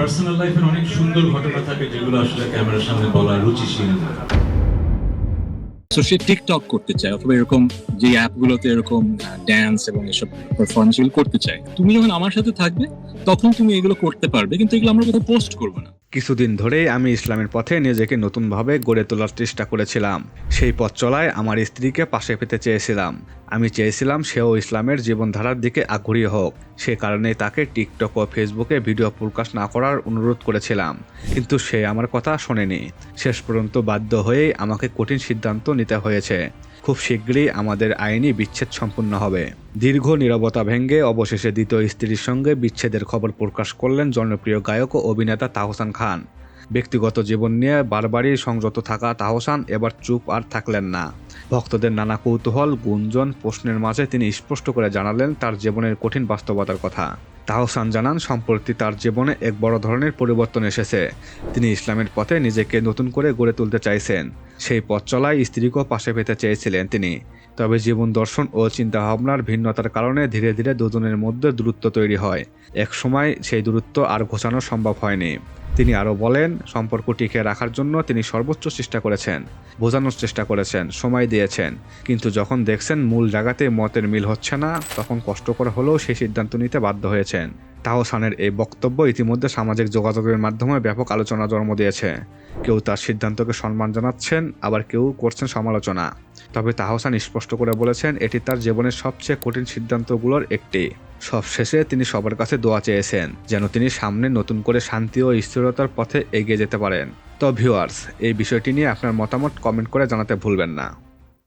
Personal লাইফের অনেক সুন্দর ঘটনা থাকে যেগুলো আসলে ক্যামেরার সামনে বলা রুচিশীল। সো সে টিকটক করতে চায় অথবা এরকম যে অ্যাপগুলোতে এরকম ড্যান্স এবং এসব পারফরমেন্স গুলো করতে চায়। তুমি যখন আমার সাথে থাকবে তখন তুমি এগুলো করতে পারবে, কিন্তু এগুলো আমরা কোথাও পোস্ট করবো না। কিছুদিন ধরেই আমি ইসলামের পথে নিজেকে নতুনভাবে গড়ে তোলার চেষ্টা করেছিলাম। সেই পথ চলায় আমার স্ত্রীকে পাশে পেতে চেয়েছিলাম। আমি চেয়েছিলাম সেও ইসলামের জীবনধারার দিকে আগ্রহী হোক। সে কারণেই তাকে টিকটক ও ফেসবুকে ভিডিও প্রকাশ না করার অনুরোধ করেছিলাম, কিন্তু সে আমার কথা শোনেনি। শেষ পর্যন্ত বাধ্য হয়েই আমাকে কঠিন সিদ্ধান্ত নিতে হয়েছে। খুব শীঘ্রই আমাদের আইনি বিচ্ছেদ সম্পূর্ণ হবে। দীর্ঘ নীরবতা ভেঙে অবশেষে দ্বিতীয় স্ত্রীর সঙ্গে বিচ্ছেদের খবর প্রকাশ করলেন জনপ্রিয় গায়ক ও অভিনেতা তাহসান খান। ব্যক্তিগত জীবন নিয়ে বারবারই সংযত থাকা তাহসান এবার চুপ আর থাকলেন না। ভক্তদের নানা কৌতূহল, গুঞ্জন, প্রশ্নের মাঝে তিনি স্পষ্ট করে জানালেন তার জীবনের কঠিন বাস্তবতার কথা। তাহসান জানান, সম্প্রতি তার জীবনে এক বড় ধরনের পরিবর্তন এসেছে। তিনি ইসলামের পথে নিজেকে নতুন করে গড়ে তুলতে চাইছেন। সেই পথ চলায় স্ত্রীকেও পাশে পেতে চেয়েছিলেন তিনি। তবে জীবন দর্শন ও চিন্তাভাবনার ভিন্নতার কারণে ধীরে ধীরে দুজনের মধ্যে দূরত্ব তৈরি হয়। এক সময় সেই দূরত্ব আর ঘোচানো সম্ভব হয়নি। তিনি আরও বলেন, সম্পর্ক টিকিয়ে রাখার জন্য তিনি সর্বোচ্চ চেষ্টা করেছেন, বোঝানোর চেষ্টা করেছেন, সময় দিয়েছেন। কিন্তু যখন দেখছেন মূল জায়গাতে মতের মিল হচ্ছে না, তখন কষ্টকর হলেও সেই সিদ্ধান্ত নিতে বাধ্য হয়েছেন। তাহসানের এই বক্তব্য ইতিমধ্যে সামাজিক যোগাযোগের মাধ্যমে ব্যাপক আলোচনা জন্ম দিয়েছে। কেউ তার সিদ্ধান্তকে সম্মান জানাচ্ছেন, আবার কেউ করছেন সমালোচনা। তবে তাহসান স্পষ্ট করে বলেছেন, এটি তার জীবনের সবচেয়ে কঠিন সিদ্ধান্তগুলোর একটি। সবশেষে তিনি সবার কাছে দোয়া চেয়েছেন যেন তিনি সামনে নতুন করে শান্তি ও স্থিরতার পথে এগিয়ে যেতে পারেন। তো ভিউয়ার্স, এই বিষয়টি নিয়ে আপনার মতামত কমেন্ট করে জানাতে ভুলবেন না।